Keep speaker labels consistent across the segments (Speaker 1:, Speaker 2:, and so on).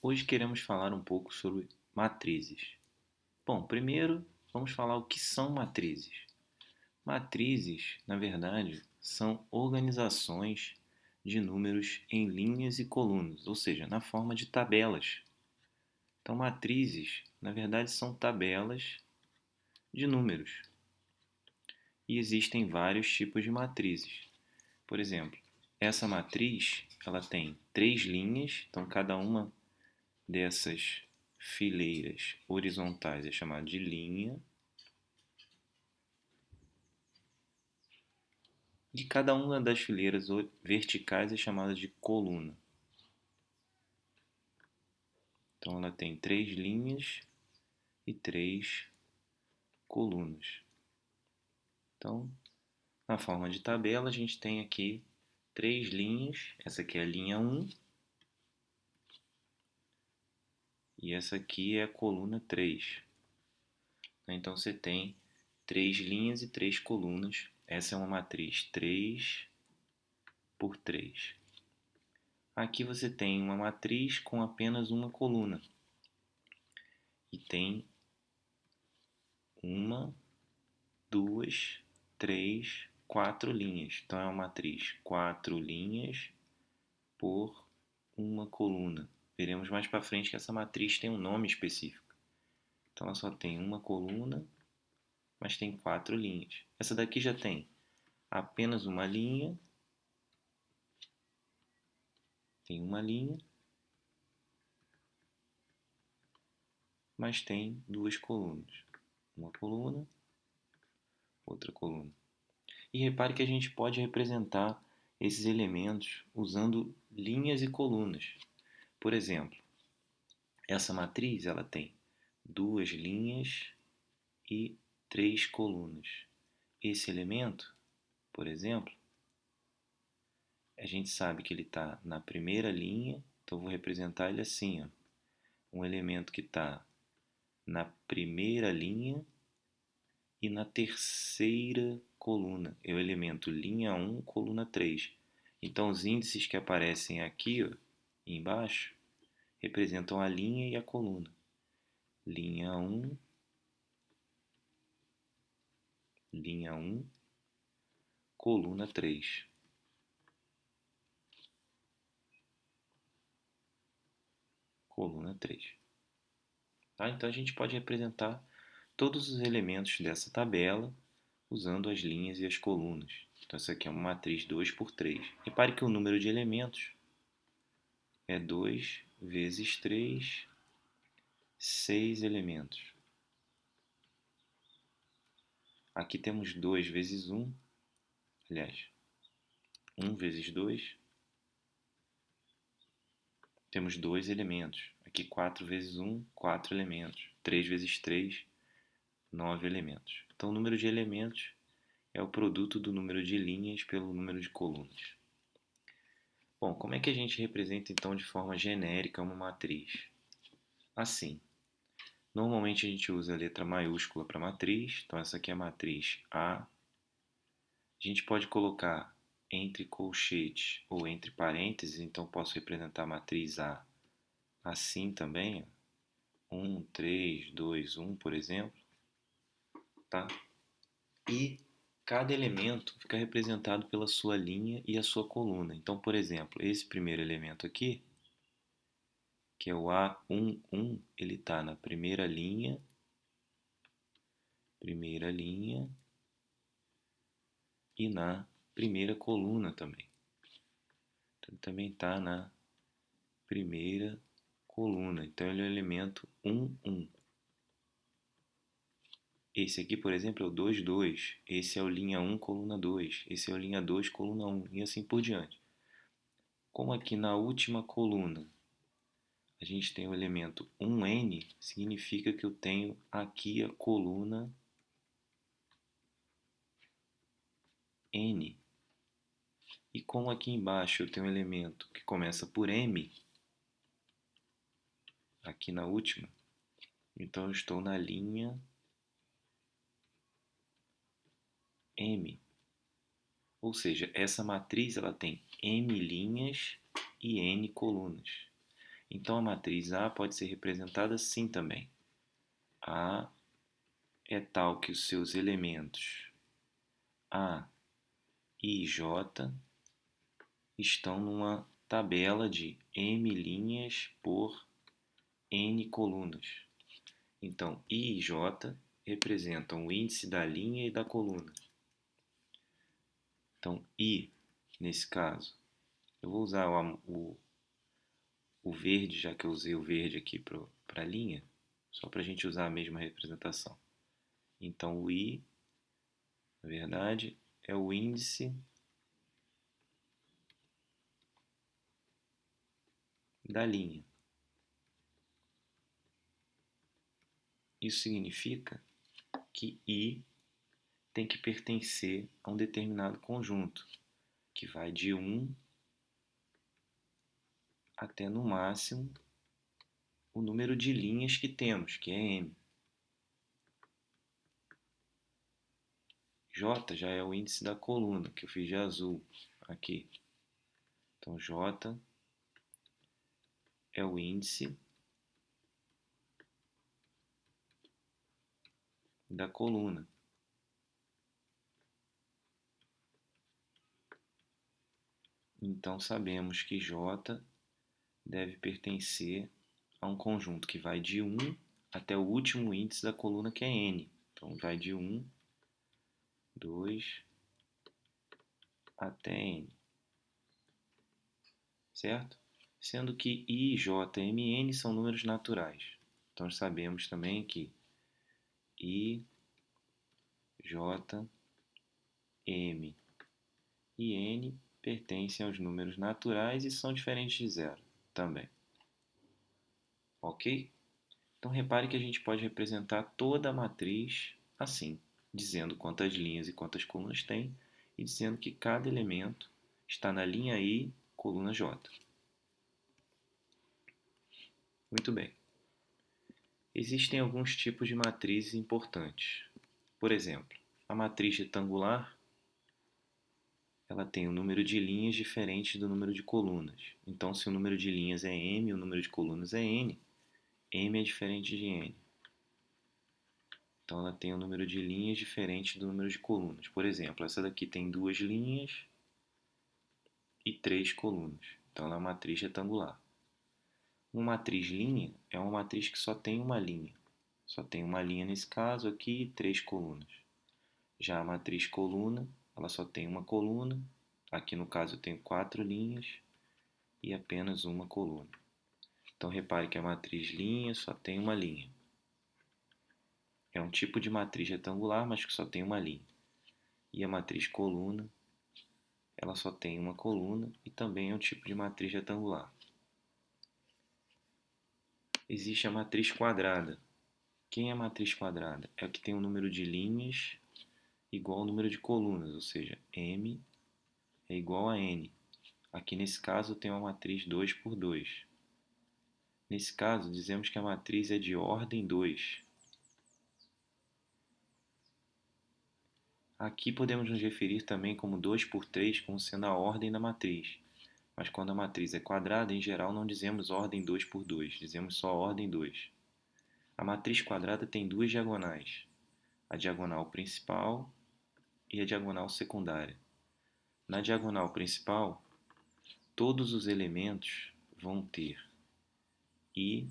Speaker 1: Hoje queremos falar um pouco sobre matrizes. Bom, primeiro vamos falar o que são matrizes. Matrizes, na verdade, são organizações de números em linhas e colunas, ou seja, na forma de tabelas. Então, matrizes, na verdade, são tabelas de números. E existem vários tipos de matrizes. Por exemplo, essa matriz, ela tem três linhas, então cada uma dessas fileiras horizontais é chamada de linha, e cada uma das fileiras verticais é chamada de coluna. Então ela tem três linhas e três colunas. Então, na forma de tabela, a gente tem aqui três linhas. Essa aqui é a linha 1 e essa aqui é a coluna 3. Então você tem três linhas e três colunas. Essa é uma matriz 3 por 3. Aqui você tem uma matriz com apenas uma coluna. E tem uma, duas, três, quatro linhas. Então é uma matriz 4 linhas por uma coluna. Veremos mais para frente que essa matriz tem um nome específico. Então ela só tem uma coluna, mas tem quatro linhas. Essa daqui já tem apenas uma linha, tem uma linha, mas tem duas colunas. Uma coluna, outra coluna. E repare que a gente pode representar esses elementos usando linhas e colunas. Por exemplo, essa matriz ela tem duas linhas e três colunas. Esse elemento, por exemplo, a gente sabe que ele está na primeira linha, então eu vou representar ele assim, ó. Um elemento que está na primeira linha e na terceira coluna. É o elemento linha 1, coluna 3. Então os índices que aparecem aqui, ó, embaixo, representam a linha e a coluna. Linha 1, linha 1, coluna 3. Coluna 3. Tá? Então a gente pode representar todos os elementos dessa tabela usando as linhas e as colunas. Então essa aqui é uma matriz 2 por 3. Repare que o número de elementos é 2 vezes 3, 6 elementos. Aqui temos 2 vezes 1, aliás, 1 vezes 2, temos 2 elementos. Aqui 4 vezes 1, 4 elementos. 3 vezes 3, 9 elementos. Então o número de elementos é o produto do número de linhas pelo número de colunas. Bom, como é que a gente representa então de forma genérica uma matriz? Assim, normalmente a gente usa a letra maiúscula para matriz, então essa aqui é a matriz A. A gente pode colocar entre colchetes ou entre parênteses, então posso representar a matriz A assim também, 1, 3, 2, 1, por exemplo, tá? E cada elemento fica representado pela sua linha e a sua coluna. Então, por exemplo, esse primeiro elemento aqui, que é o A11, ele está na primeira linha e na primeira coluna também. Então, ele também está na primeira coluna. Então, ele é o elemento 11. Esse aqui, por exemplo, é o 22. Esse é o linha 1, coluna 2. Esse é o linha 2, coluna 1. E assim por diante. Como aqui na última coluna a gente tem o elemento 1n, significa que eu tenho aqui a coluna n. E como aqui embaixo eu tenho um elemento que começa por m, aqui na última, então eu estou na linha m. Ou seja, essa matriz ela tem m linhas e n colunas. Então, a matriz A pode ser representada assim também. A é tal que os seus elementos A e J estão numa tabela de m linhas por n colunas. Então, I e J representam o índice da linha e da coluna. Então, I, nesse caso, eu vou usar o verde, já que eu usei o verde aqui para a linha, só para a gente usar a mesma representação. Então, o I, na verdade, é o índice da linha. Isso significa que I tem que pertencer a um determinado conjunto, que vai de 1 até, no máximo, o número de linhas que temos, que é M. J já é o índice da coluna, que eu fiz de azul aqui. Então, J é o índice da coluna. Então, sabemos que J deve pertencer a um conjunto que vai de 1 até o último índice da coluna, que é N. Então, vai de 1, 2, até N. Certo? Sendo que I, J, M e N são números naturais. Então, sabemos também que I, J, M e N pertencem aos números naturais e são diferentes de zero também. Ok? Então, repare que a gente pode representar toda a matriz assim, dizendo quantas linhas e quantas colunas tem e dizendo que cada elemento está na linha I, coluna J. Muito bem. Existem alguns tipos de matrizes importantes. Por exemplo, a matriz retangular, ela tem um número de linhas diferente do número de colunas. Então, se o número de linhas é M e o número de colunas é N, M é diferente de N. Então, ela tem um número de linhas diferente do número de colunas. Por exemplo, essa daqui tem 2 linhas e 3 colunas. Então, ela é uma matriz retangular. Uma matriz linha é uma matriz que só tem uma linha. Só tem uma linha nesse caso aqui e 3 colunas. Já a matriz coluna, ela só tem uma coluna. Aqui no caso eu tenho 4 linhas e apenas uma coluna. Então repare que a matriz linha só tem uma linha. É um tipo de matriz retangular, mas que só tem uma linha. E a matriz coluna, ela só tem uma coluna e também é um tipo de matriz retangular. Existe a matriz quadrada. Quem é a matriz quadrada? É a que tem um número de linhas igual ao número de colunas, ou seja, M é igual a N. Aqui nesse caso tem uma matriz 2 por 2. Nesse caso, dizemos que a matriz é de ordem 2. Aqui podemos nos referir também como 2 por 3 como sendo a ordem da matriz. Mas quando a matriz é quadrada, em geral não dizemos ordem 2 por 2, dizemos só ordem 2. A matriz quadrada tem duas diagonais, a diagonal principal e a diagonal secundária. Na diagonal principal, todos os elementos vão ter I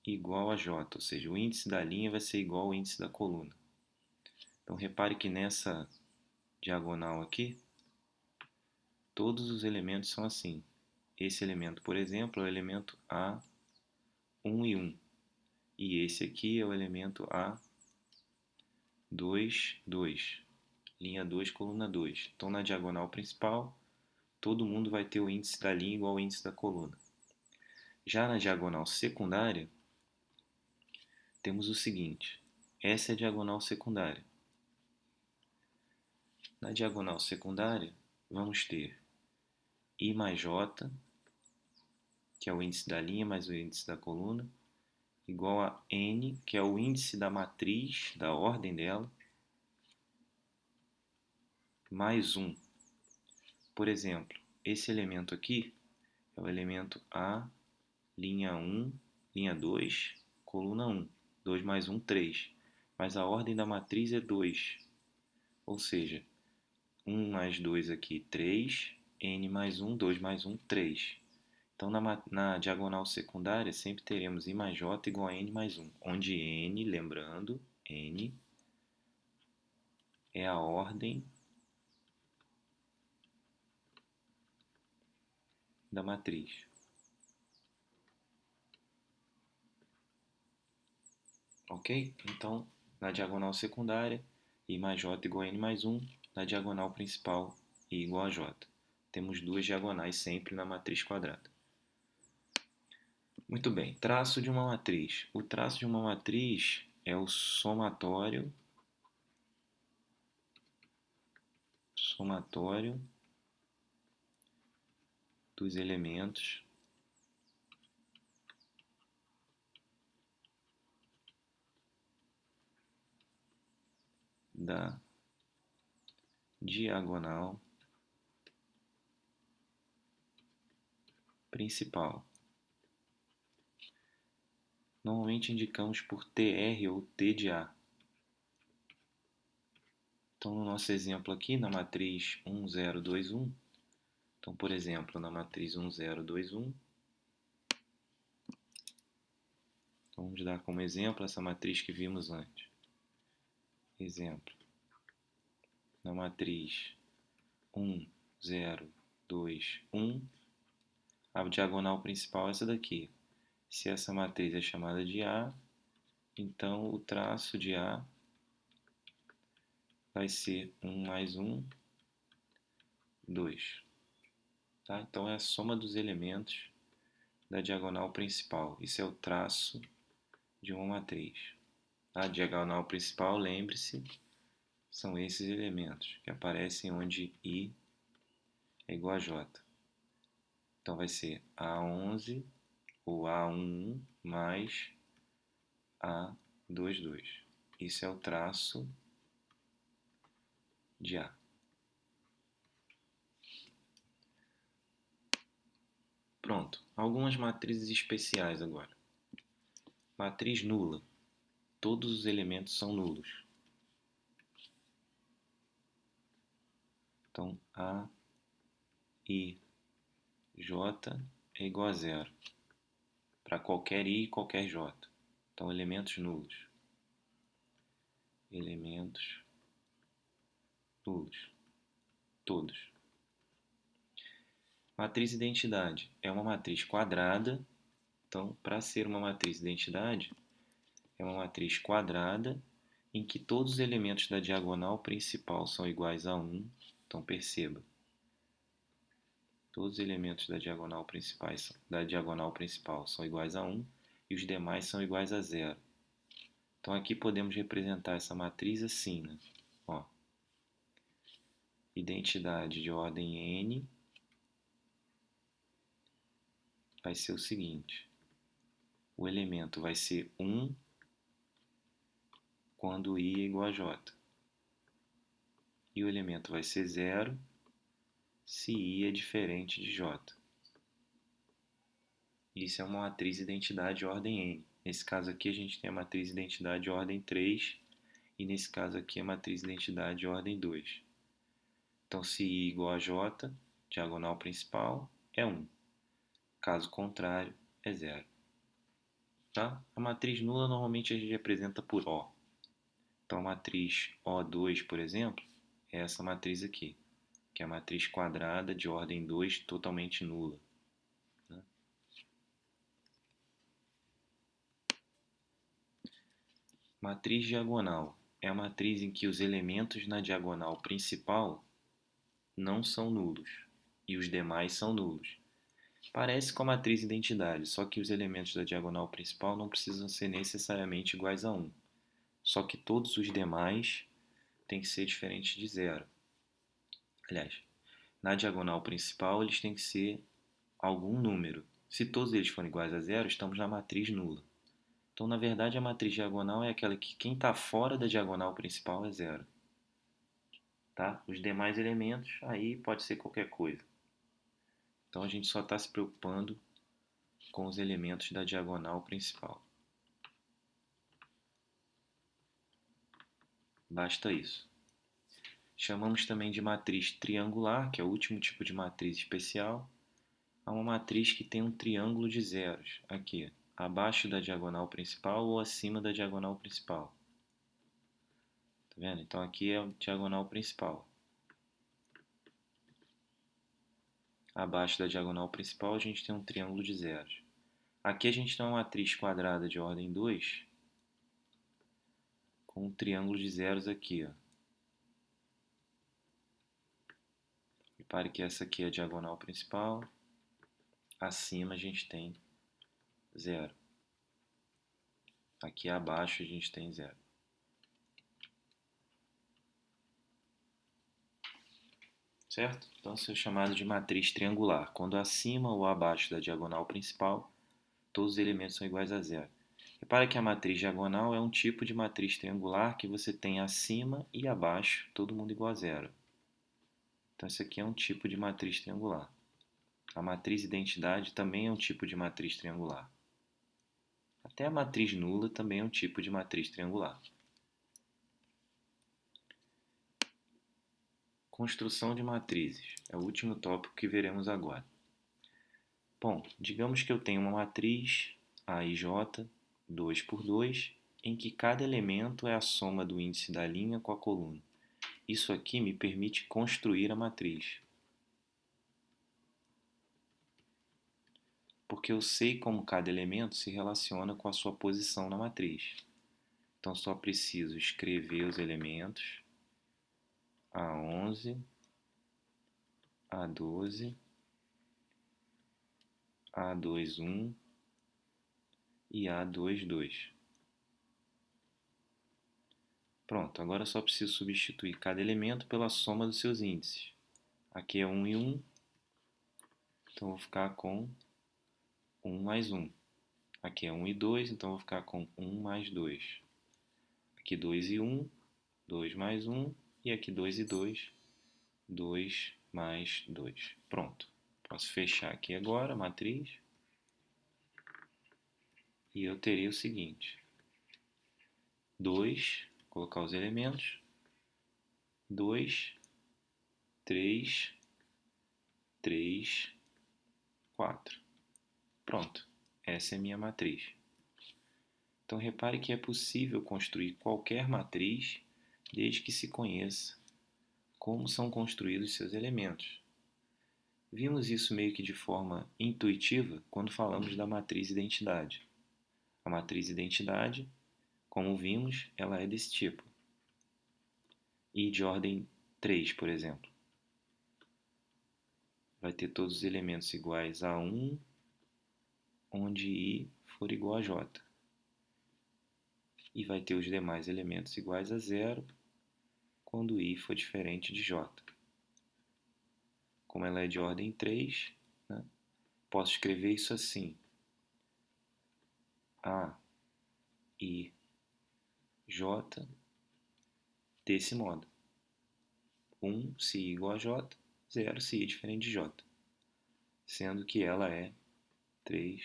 Speaker 1: igual a J, ou seja, o índice da linha vai ser igual ao índice da coluna. Então repare que nessa diagonal aqui, todos os elementos são assim. Esse elemento, por exemplo, é o elemento A, 1 e 1. E esse aqui é o elemento A, 2, 2. Linha 2, coluna 2. Então na diagonal principal, todo mundo vai ter o índice da linha igual ao índice da coluna. Já na diagonal secundária, temos o seguinte. Essa é a diagonal secundária. Na diagonal secundária, vamos ter I mais J, que é o índice da linha mais o índice da coluna, igual a N, que é o índice da matriz, da ordem dela, mais 1. Por exemplo, esse elemento aqui é o elemento A, linha 1, linha 2, coluna 1. 2 mais 1, 3. Mas a ordem da matriz é 2. Ou seja, 1 mais 2 aqui, 3. N mais 1, 2 mais 1, 3. Então, na diagonal secundária, sempre teremos I mais J igual a N mais 1. Onde N, lembrando, N é a ordem da matriz. Ok? Então, na diagonal secundária, I mais J igual a N mais 1. Na diagonal principal, I igual a J. Temos duas diagonais sempre na matriz quadrada. Muito bem, traço de uma matriz. O traço de uma matriz é o somatório dos elementos da diagonal principal. Normalmente indicamos por TR ou T de A. Então, no nosso exemplo aqui, na matriz 1, 0, 2, 1, então, por exemplo, na matriz 1, 0, 2, 1, vamos dar como exemplo essa matriz que vimos antes. Exemplo, na matriz 1, 0, 2, 1, a diagonal principal é essa daqui. Se essa matriz é chamada de A, então o traço de A vai ser 1 mais 1, 2. Tá? Então é a soma dos elementos da diagonal principal. Isso é o traço de uma matriz. A diagonal principal, lembre-se, são esses elementos que aparecem onde I é igual a J. Então vai ser A11 ou A11 mais A22. Isso é o traço de A. Pronto, algumas matrizes especiais agora. Matriz nula. Todos os elementos são nulos. Então, A, I, J é igual a zero. Para qualquer I e qualquer J. Então, elementos nulos. Elementos nulos. Todos. Matriz identidade. É uma matriz quadrada. Então, para ser uma matriz identidade, é uma matriz quadrada em que todos os elementos da diagonal principal são iguais a 1. Então, perceba. Todos os elementos da diagonal principal são iguais a 1 e os demais são iguais a zero. Então, aqui podemos representar essa matriz assim, né? Ó, identidade de ordem n vai ser o seguinte. O elemento vai ser 1 quando I é igual a J. E o elemento vai ser 0 se I é diferente de J. Isso é uma matriz identidade de ordem n. Nesse caso aqui a gente tem a matriz identidade de ordem 3 e nesse caso aqui a matriz identidade de ordem 2. Então, se I igual a J, diagonal principal, é 1. Caso contrário, é 0. Tá? A matriz nula normalmente a gente representa por O. Então, a matriz O2, por exemplo, é essa matriz aqui, que é a matriz quadrada de ordem 2 totalmente nula. Né? Matriz diagonal é a matriz em que os elementos na diagonal principal não são nulos e os demais são nulos. Parece com a matriz identidade, só que os elementos da diagonal principal não precisam ser necessariamente iguais a 1. Só que todos os demais têm que ser diferentes de zero. Aliás, na diagonal principal eles têm que ser algum número. Se todos eles forem iguais a zero, estamos na matriz nula. Então, na verdade, a matriz diagonal é aquela que quem está fora da diagonal principal é zero. Tá? Os demais elementos, aí pode ser qualquer coisa. Então, a gente só está se preocupando com os elementos da diagonal principal. Basta isso. Chamamos também de matriz triangular, que é o último tipo de matriz especial, a uma matriz que tem um triângulo de zeros, aqui, abaixo da diagonal principal ou acima da diagonal principal. Tá vendo? Então aqui é a diagonal principal. Abaixo da diagonal principal a gente tem um triângulo de zeros. Aqui a gente tem uma matriz quadrada de ordem 2, com um triângulo de zeros aqui, ó. Repare que essa aqui é a diagonal principal, acima a gente tem zero. Aqui abaixo a gente tem zero. Certo? Então isso é chamado de matriz triangular. Quando acima ou abaixo da diagonal principal, todos os elementos são iguais a zero. Repare que a matriz diagonal é um tipo de matriz triangular que você tem acima e abaixo, todo mundo igual a zero. Então isso aqui é um tipo de matriz triangular. A matriz identidade também é um tipo de matriz triangular. Até a matriz nula também é um tipo de matriz triangular. Construção de matrizes é o último tópico que veremos agora. Bom, digamos que eu tenho uma matriz A e J, 2 por 2, em que cada elemento é a soma do índice da linha com a coluna. Isso aqui me permite construir a matriz, porque eu sei como cada elemento se relaciona com a sua posição na matriz. Então só preciso escrever os elementos A11, A12, A21 e A22. Pronto, agora só preciso substituir cada elemento pela soma dos seus índices. Aqui é 1 e 1, então vou ficar com 1 mais 1. Aqui é 1 e 2, então vou ficar com 1 mais 2. Aqui 2 e 1, 2 mais 1, e aqui 2 e 2, 2 mais 2. Pronto. Posso fechar aqui agora a matriz. E eu terei o seguinte. 2, colocar os elementos. 2, 3, 3, 4. Pronto. Essa é a minha matriz. Então repare que é possível construir qualquer matriz desde que se conheça como são construídos seus elementos. Vimos isso meio que de forma intuitiva quando falamos da matriz identidade. A matriz identidade, como vimos, ela é desse tipo. I de ordem 3, por exemplo. Vai ter todos os elementos iguais a 1, onde I for igual a J. E vai ter os demais elementos iguais a 0, quando I for diferente de J. Como ela é de ordem 3, né, posso escrever isso assim. A, I, J, desse modo. 1 se I igual a J, 0 se I diferente de J. Sendo que ela é 3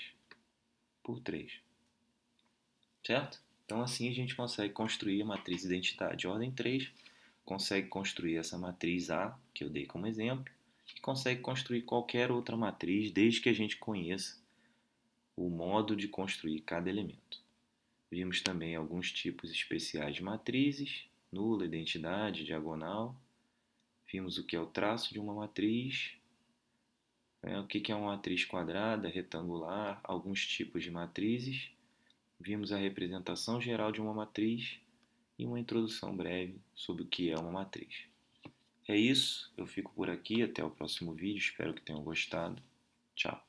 Speaker 1: por 3. Certo? Então assim a gente consegue construir a matriz identidade de ordem 3, consegue construir essa matriz A, que eu dei como exemplo, e consegue construir qualquer outra matriz, desde que a gente conheça o modo de construir cada elemento. Vimos também alguns tipos especiais de matrizes, nula, identidade, diagonal. Vimos o que é o traço de uma matriz, o que é uma matriz quadrada, retangular, alguns tipos de matrizes. Vimos a representação geral de uma matriz e uma introdução breve sobre o que é uma matriz. É isso, eu fico por aqui, até o próximo vídeo, espero que tenham gostado. Tchau!